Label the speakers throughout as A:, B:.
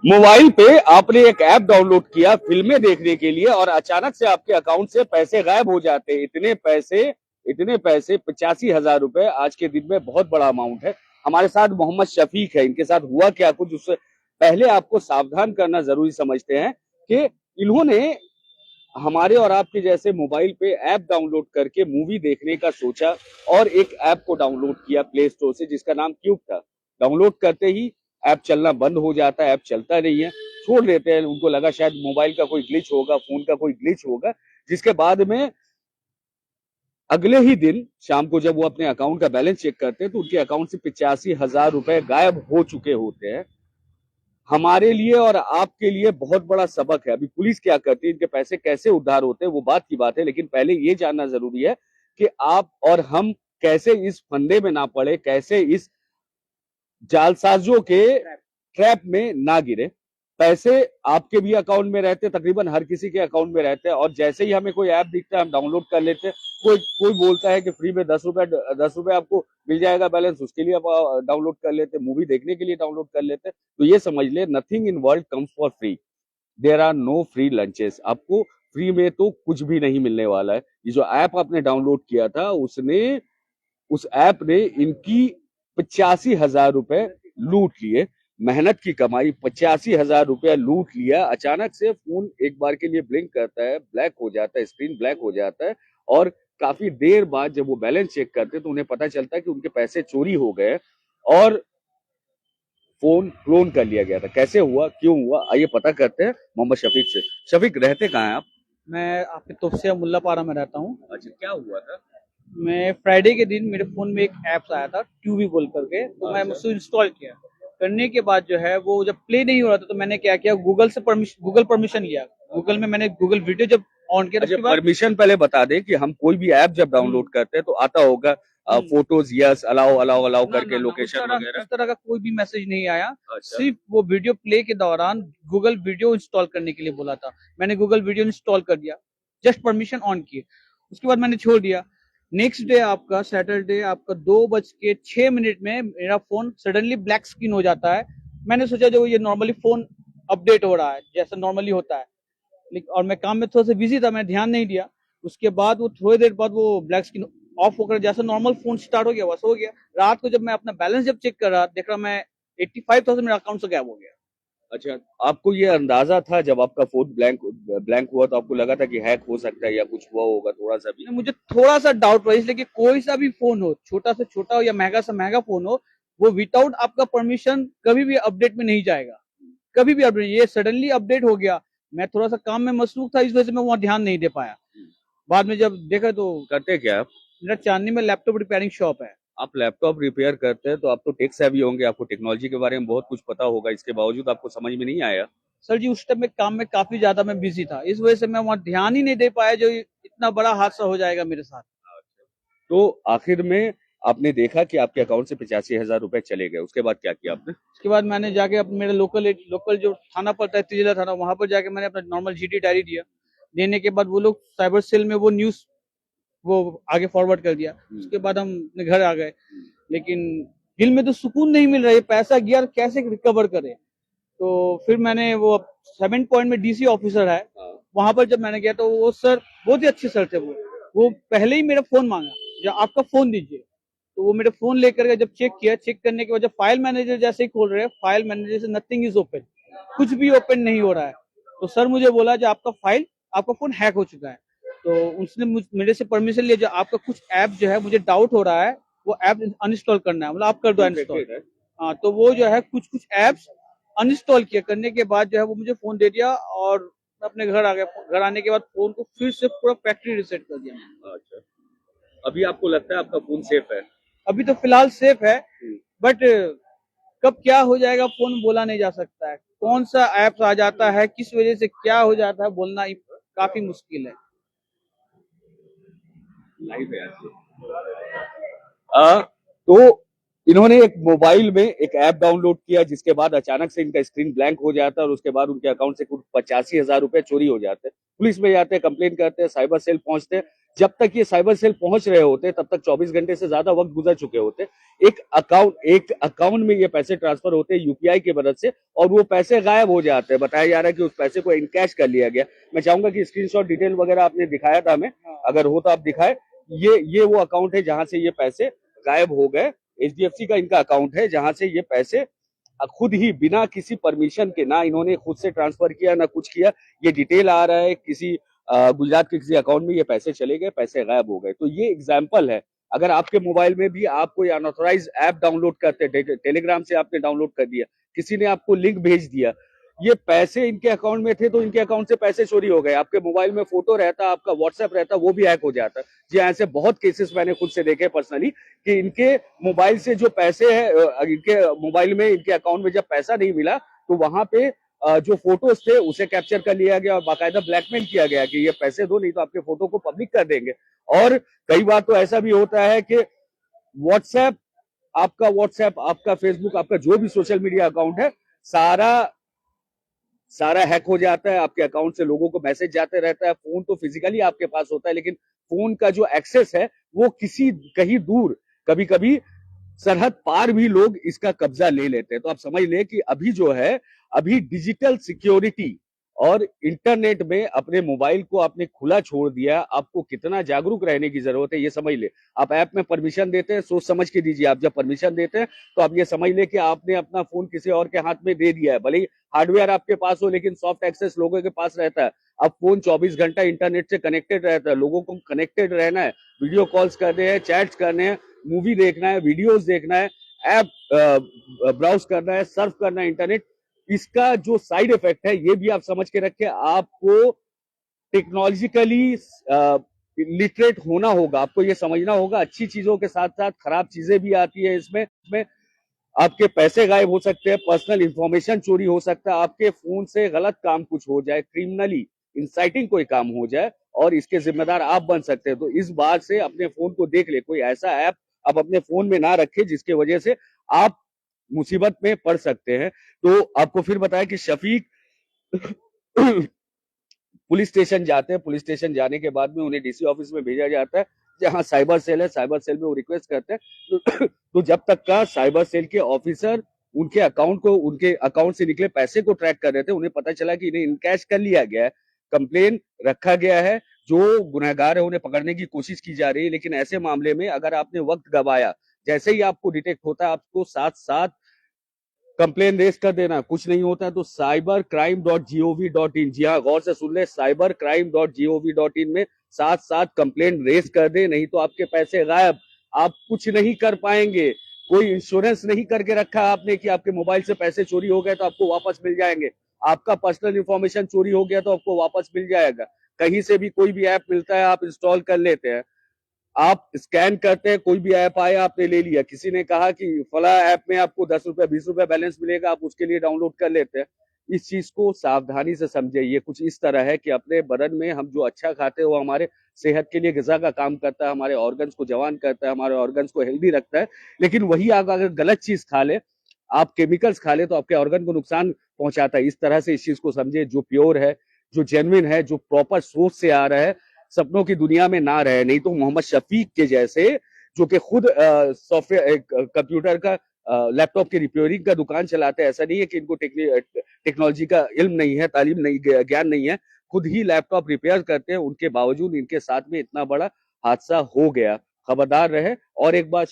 A: Mobile पे आपने एक ऐप डाउनलोड किया फिल्में देखने के लिए और अचानक से आपके अकाउंट से पैसे गायब हो जाते हैं। इतने पैसे 85,000 रुपए आज के दिन में बहुत बड़ा अमाउंट है। हमारे साथ मोहम्मद शफीक है। इनके साथ हुआ क्या कुछ, उससे पहले आपको सावधान करना जरूरी समझते हैं कि इन्होंने हमारे और आपके जैसे मोबाइल पे ऐप डाउनलोड करके मूवी देखने का सोचा और एक ऐप को डाउनलोड किया प्ले स्टोर से जिसका नाम क्यूब था। डाउनलोड करते ही ऐप चलना बंद हो जाता है, ऐप चलता नहीं है, छोड़ देते हैं। उनको लगा शायद मोबाइल का कोई ग्लिच होगा, फोन का कोई ग्लिच होगा, जिसके बाद में अगले ही दिन शाम को जब वो अपने अकाउंट का बैलेंस चेक करते हैं तो उनके अकाउंट से 85,000 रुपए गायब हो चुके होते हैं। हमारे लिए और आपके लिए बहुत बड़ा सबक है। अभी पुलिस क्या करती है, इनके पैसे कैसे उद्धार होते हैं वो बात की बात है, लेकिन पहले ये जानना जरूरी है कि आप और हम कैसे इस फंदे में ना पड़े, कैसे इस जालसाजों के ट्रैप में ना गिरे। पैसे आपके भी अकाउंट में रहते, तकरीबन हर किसी के अकाउंट में रहते हैं, और जैसे ही हमें कोई ऐप दिखता है हम डाउनलोड कर लेते हैं। कोई कोई बोलता है कि फ्री में 10 रुपए आपको मिल जाएगा बैलेंस, उसके लिए आप डाउनलोड कर लेते हैं। मूवी देखने के लिए डाउनलोड कर लेते हैं। तो ये समझ ले, nothing in world comes for free. There are no free lunches. आपको फ्री में तो कुछ भी नहीं मिलने वाला है। ये जो ऐप आपने डाउनलोड किया था उस ऐप ने इनकी 85,000 रुपए लूट लिए। मेहनत की कमाई 85,000 रुपया लूट लिया। अचानक से फोन एक बार के लिए ब्लिंक करता है, ब्लैक हो जाता है, स्क्रीन ब्लैक हो जाता है, और काफी देर बाद जब वो बैलेंस चेक करते हैं तो उन्हें पता चलता है कि उनके पैसे चोरी हो गए और फोन क्लोन कर लिया गया था। कैसे हुआ, क्यों हुआ, आइए पता करते हैं मोहम्मद शफीक से। शफीक, रहते कहाँ हैं आप?
B: मैं आपके तोफसिया मुल्लापारा में रहता हूँ।
A: अच्छा, क्या हुआ था?
B: मैं फ्राइडे के दिन मेरे फोन में एक ऐप्स आया था ट्यूबी बोल करके, तो मैं उसको इंस्टॉल किया। करने के बाद जो है वो जब प्ले नहीं हो रहा था तो मैंने क्या किया, गूगल परमिशन लिया। गूगल में मैंने गूगल वीडियो जब ऑन किया तो
A: अच्छा,
B: उसके बाद
A: परमिशन पहले बता दें कि हम कोई भी ऐप जब डाउनलोड करते हैं तो आता होगा photos yes allow allow allow
B: ना
A: करके
B: ना ना उस
A: लोकेशन
B: तरह
A: वगैरह।
B: उस तरह का कोई भी मैसेज नहीं आया।
A: अच्छा।
B: सिर्फ वो वीडियो प्ले के दौरान गूगल वीडियो इंस्टॉल करने के लिए बोला था। मैंने गूगल वीडियो इंस्टॉल कर दिया, जस्ट परमिशन ऑन की, उसके बाद मैंने छोड़ दिया। नेक्स्ट डे आपका सैटरडे आपका 2:06 में मेरा फोन सडनली ब्लैक स्क्रीन हो जाता है। मैंने सोचा जो ये नॉर्मली फोन अपडेट हो रहा है जैसा नॉर्मली होता है, और मैं काम में थोड़ा सा बिजी था, मैं ध्यान नहीं दिया। उसके बाद वो थोड़ी देर बाद वो ब्लैक स्क्रीन ऑफ होकर जैसा नॉर्मल फोन स्टार्ट हो गया वैसा हो गया। रात को जब मैं अपना बैलेंस जब चेक कर रहा देख रहा मैं 85,000 मेरा अकाउंट से गायब हो गया।
A: अच्छा, आपको ये अंदाजा था जब आपका फोन ब्लैंक ब्लैंक हुआ तो आपको लगा था कि हैक हो सकता है या कुछ हुआ होगा थोड़ा सा भी?
B: मुझे थोड़ा सा डाउट हुआ, इसलिए कि कोई सा भी फोन हो, छोटा से छोटा हो या महंगा से महंगा फोन हो, वो विदाउट आपका परमिशन कभी भी अपडेट में नहीं जाएगा। कभी भी अपडेट, ये सडनली अपडेट हो गया। मैं थोड़ा सा काम में मसरूफ था, इस वजह से मैं वहां ध्यान नहीं दे पाया। बाद में जब देखा तो
A: करते क्या आप?
B: मेरा चांदनी में लैपटॉप रिपेयरिंग शॉप है।
A: आप लैपटॉप रिपेयर करते हैं तो आप तो टेक सेवी होंगे, आपको टेक्नोलॉजी के बारे में बहुत कुछ पता होगा, इसके बावजूद आपको समझ में नहीं आया?
B: सर जी उस टाइम में काम में काफी ज्यादा मैं बिजी था, इस वजह से मैं वहां ध्यान ही नहीं दे पाया जो इतना बड़ा हादसा हो जाएगा मेरे साथ।
A: तो आखिर में आपने देखा कि आपके अकाउंट से 85,000 रुपए चले गए, उसके बाद क्या किया आपने?
B: उसके बाद मैंने जाके अपने मेरे लोकल जो थाना पड़ता है तिजिला थाना, वहां पर जाके मैंने अपना नॉर्मल जीडी डायरी दिया। देने के बाद वो लोग साइबर सेल में वो न्यूज वो आगे फॉरवर्ड कर दिया। उसके बाद हम अपने घर आ गए, लेकिन दिल में तो सुकून नहीं मिल रहा है, पैसा गया कैसे रिकवर करे। तो फिर मैंने वो 7 पॉइंट में डीसी ऑफिसर है, वहां पर जब मैंने गया तो वो सर बहुत ही अच्छे सर थे। वो पहले ही मेरा फोन मांगा, जो आपका फोन दीजिए। तो वो मेरे फोन लेकर के जब चेक किया, चेक करने के बाद जब फाइल मैनेजर जैसे ही खोल रहे हैं, फाइल मैनेजर से नथिंग इज ओपन, कुछ भी ओपन नहीं हो रहा है। तो सर मुझे बोला जो आपका फोन हैक हो चुका है। तो उसने मेरे से परमिशन लिया, जो आपका कुछ ऐप जो है मुझे डाउट हो रहा है वो ऐप अनइंस्टॉल करना है, मतलब आप कर दो अनइंस्टॉल। हाँ, तो वो जो है कुछ कुछ ऐप्स अनइंस्टॉल किया, करने के बाद जो है वो मुझे फोन दे दिया और मैं अपने घर आ गया। घर आने के बाद फोन को फिर से पूरा फैक्ट्री रिसेट कर दिया।
A: अच्छा, अभी आपको लगता है आपका फोन सेफ है?
B: अभी तो फिलहाल सेफ है, बट कब क्या हो जाएगा फोन बोला नहीं जा सकता है। कौन सा ऐप आ जाता है, किस वजह से क्या हो जाता है, बोलना काफी मुश्किल है।
A: लाइव है तो इन्होंने एक मोबाइल में एक ऐप डाउनलोड किया जिसके बाद अचानक से इनका स्क्रीन ब्लैंक हो जाता है और उसके बाद उनके अकाउंट से कुछ 85,000 रुपए चोरी हो जाते हैं। पुलिस में जाते हैं, कंप्लेन करते हैं, साइबर सेल पहुंचते हैं। जब तक ये साइबर सेल पहुंच रहे होते तब तक 24 घंटे से ज्यादा वक्त गुजर चुके होते। एक अकाउंट में ये पैसे ट्रांसफर होते हैं यूपीआई की मदद से, और वो पैसे गायब हो जाते हैं। बताया जा रहा है कि उस पैसे को इनकैश कर लिया गया। मैं चाहूंगा कि स्क्रीनशॉट डिटेल वगैरह आपने दिखाया था हमें, अगर हो तो आप दिखाए। ये वो अकाउंट है जहां से ये पैसे गायब हो गए। एचडीएफसी का इनका अकाउंट है जहां से ये पैसे खुद ही बिना किसी परमिशन के, ना इन्होंने खुद से ट्रांसफर किया ना कुछ किया, ये डिटेल आ रहा है किसी गुजरात के किसी अकाउंट में ये पैसे चले गए, पैसे गायब हो गए। तो ये एग्जाम्पल है। अगर आपके मोबाइल में भी आप कोई अनऑथराइज ऐप डाउनलोड करते, टेलीग्राम से आपने डाउनलोड कर दिया, किसी ने आपको लिंक भेज दिया, ये पैसे इनके अकाउंट में थे तो इनके अकाउंट से पैसे चोरी हो गए। आपके मोबाइल में फोटो रहता, आपका व्हाट्सएप रहता, वो भी हैक हो जाता। जी, ऐसे बहुत केसेस मैंने खुद से देखे पर्सनली कि इनके मोबाइल से जो पैसे है, इनके मोबाइल में इनके अकाउंट में जब पैसा नहीं मिला तो वहां पे जो फोटोज थे उसे कैप्चर कर लिया गया और बाकायदा ब्लैकमेल किया गया कि ये पैसे दो नहीं तो आपके फोटो को पब्लिक कर देंगे। और कई बार तो ऐसा भी होता है कि व्हाट्सएप, आपका फेसबुक, आपका जो भी सोशल मीडिया अकाउंट है, सारा सारा हैक हो जाता है। आपके अकाउंट से लोगों को मैसेज जाते रहता है। फोन तो फिजिकली आपके पास होता है, लेकिन फोन का जो एक्सेस है वो किसी कहीं दूर, कभी कभी सरहद पार भी लोग इसका कब्जा ले लेते हैं। तो आप समझ लें कि अभी जो है, अभी डिजिटल सिक्योरिटी और इंटरनेट में अपने मोबाइल को आपने खुला छोड़ दिया। आपको कितना जागरूक रहने की जरूरत है ये समझ ले। आप ऐप में परमिशन देते हैं, सोच समझ के दीजिए। आप जब परमिशन देते हैं तो आप ये समझ ले कि आपने अपना फोन किसी और के हाथ में दे दिया है। भले ही हार्डवेयर आपके पास हो, लेकिन सॉफ्ट एक्सेस लोगों के पास रहता है। अब फोन 24 घंटा इंटरनेट से कनेक्टेड रहता है। लोगों को कनेक्टेड रहना है, वीडियो कॉल्स करने हैं, चैट्स करने हैं, मूवी देखना है, वीडियोस देखना है, ऐप ब्राउज करना है, सर्फ करना है इंटरनेट। इसका जो साइड इफेक्ट है ये भी आप समझ के रखें। आपको टेक्नोलॉजिकली लिटरेट होना होगा, आपको ये समझना होगा अच्छी चीजों के साथ साथ खराब चीजें भी आती है इसमें आपके पैसे गायब हो सकते हैं, पर्सनल इंफॉर्मेशन चोरी हो सकता है, आपके फोन से गलत काम कुछ हो जाए, क्रिमिनली इंसाइटिंग कोई काम हो जाए और इसके जिम्मेदार आप बन सकते हैं। तो इस बात से अपने फोन को देख ले, कोई ऐसा ऐप आप अपने फोन में ना रखें जिसके वजह से आप मुसीबत में पड़ सकते हैं। तो आपको फिर बताया कि शफीक पुलिस स्टेशन जाते हैं। पुलिस स्टेशन जाने के बाद में उन्हें डीसी ऑफिस में भेजा जाता है जहां साइबर सेल है। साइबर सेल में वो रिक्वेस्ट करते हैं तो जब तक का साइबर सेल के ऑफिसर उनके अकाउंट से निकले पैसे को ट्रैक कर रहे थे, उन्हें पता चला कि इन्हें इनकैश कर लिया गया है, कंप्लेन रखा गया है, जो गुनहगार है उन्हें पकड़ने की कोशिश की जा रही है। लेकिन ऐसे मामले में अगर आपने वक्त गवाया, जैसे ही आपको डिटेक्ट होता है आपको साथ साथ कंप्लेन रेज कर देना। कुछ नहीं होता है तो cybercrime.gov.in, जी हाँ गौर से सुन ले, cybercrime.gov.in में साथ साथ कंप्लेन रेज कर दे, नहीं तो आपके पैसे गायब। आप कुछ नहीं कर पाएंगे। कोई इंश्योरेंस नहीं करके रखा आपने कि आपके मोबाइल से पैसे चोरी हो गए तो आपको वापस मिल जाएंगे। आपका पर्सनल इंफॉर्मेशन चोरी हो गया तो आपको वापस मिल जाएगा। कहीं से भी कोई भी ऐप मिलता है आप इंस्टॉल कर लेते हैं, आप स्कैन करते हैं, कोई भी ऐप आया आपने ले लिया, किसी ने कहा कि फला ऐप में आपको 10 रुपए 20 रुपए बैलेंस मिलेगा, आप उसके लिए डाउनलोड कर लेते हैं। इस चीज को सावधानी से समझे। ये कुछ इस तरह है कि अपने बदन में हम जो अच्छा खाते हैं वो हमारे सेहत के लिए ग़िज़ा का काम करता है, हमारे ऑर्गन्स को जवान करता है, हमारे ऑर्गन्स को हेल्दी रखता है। लेकिन वही आप अगर गलत चीज खा ले, आप केमिकल्स खा ले, तो आपके ऑर्गन को नुकसान पहुंचाता है। इस तरह से इस चीज को समझे। जो प्योर है, जो जेन्युइन है, जो प्रॉपर सोर्स से आ रहा है, सपनों की दुनिया में ना रहे। नहीं तो मोहम्मद शफीक के जैसे, जो कि खुद सॉफ्टवेयर कंप्यूटर का लैपटॉप की रिपेयरिंग का दुकान चलाते हैं, ऐसा नहीं है कि इनको टेक्नोलॉजी का इल्म नहीं है, तालीम नहीं, ज्ञान नहीं है, खुद ही लैपटॉप रिपेयर करते हैं, उनके बावजूद इनके साथ में इतना बड़ा हादसा हो गया। खबरदार रहे। और एक बात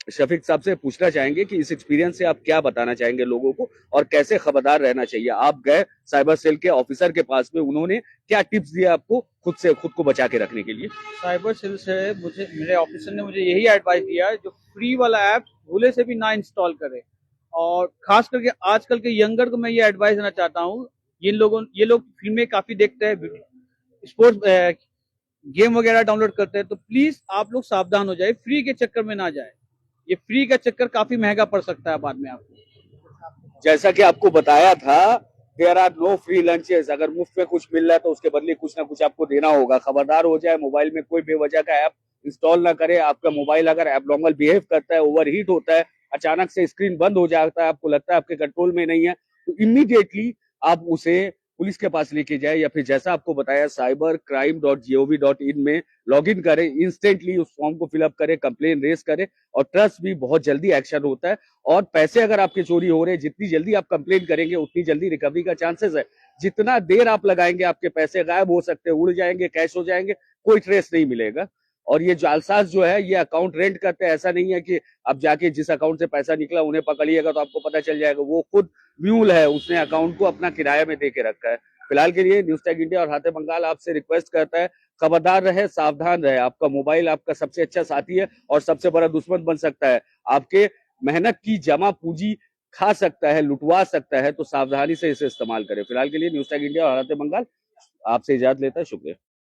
A: शफीक साहब से पूछना चाहेंगे कि इस एक्सपीरियंस से आप क्या बताना चाहेंगे लोगों को और कैसे खबरदार रहना चाहिए। आप गए साइबर सेल के ऑफिसर के पास में, उन्होंने क्या टिप्स दिए आपको खुद को बचा के रखने के लिए?
B: साइबर सेल से मेरे ऑफिसर ने मुझे यही एडवाइस दिया, जो फ्री वाला ऐप भूले से भी ना इंस्टॉल करे। और खास करके आजकल के यंगर को मैं ये एडवाइस देना चाहता हूँ, ये लोग फिल्में काफी देखते हैं, स्पोर्ट्स गेम वगैरह डाउनलोड करते हैं, तो प्लीज आप लोग सावधान हो जाए, फ्री के चक्कर में ना जाए। ये फ्री का चक्कर काफी महंगा पड़ सकता है बाद में आपको।
A: जैसा कि आपको बताया था, there are no free lunches. अगर मुफ्त में कुछ मिल रहा है तो उसके बदले कुछ ना कुछ आपको देना होगा। खबरदार हो जाए, मोबाइल में कोई बेवजह का ऐप इंस्टॉल ना करे। आपका मोबाइल अगर एबनॉर्मल बिहेव करता है, ओवरहीट होता है, अचानक से स्क्रीन बंद हो जाता है, आपको लगता है आपके कंट्रोल में नहीं है, तो इमीडिएटली आप उसे पुलिस के पास लेके जाए, या फिर जैसा आपको बताया cybercrime.gov.in में लॉगिन करें, इंस्टेंटली उस फॉर्म को फिलअप करें, कंप्लेन रेज करें, और ट्रस्ट भी बहुत जल्दी एक्शन होता है। और पैसे अगर आपके चोरी हो रहे हैं, जितनी जल्दी आप कंप्लेन करेंगे उतनी जल्दी रिकवरी का चांसेस है। जितना देर आप लगाएंगे, आपके पैसे गायब हो सकते हैं, उड़ जाएंगे, कैश हो जाएंगे, कोई ट्रेस नहीं मिलेगा। और ये जालसाज जो है ये अकाउंट रेंट करते हैं। ऐसा नहीं है कि अब जाके जिस अकाउंट से पैसा निकला उन्हें पकड़िएगा तो आपको पता चल जाएगा। वो खुद म्यूल है, उसने अकाउंट को अपना किराए में दे के रखा है। फिलहाल के लिए न्यूज टैग इंडिया और हाथे बंगाल आपसे रिक्वेस्ट करता है, खबरदार रहे, सावधान रहे। आपका मोबाइल आपका सबसे अच्छा साथी है और सबसे बड़ा दुश्मन बन सकता है। आपके मेहनत की जमा पूंजी खा सकता है, लुटवा सकता है, तो सावधानी से इसे इस्तेमाल करें। फिलहाल के लिए न्यूज टैग इंडिया और हाथे बंगाल आपसे इजाजत लेता है। शुक्रिया।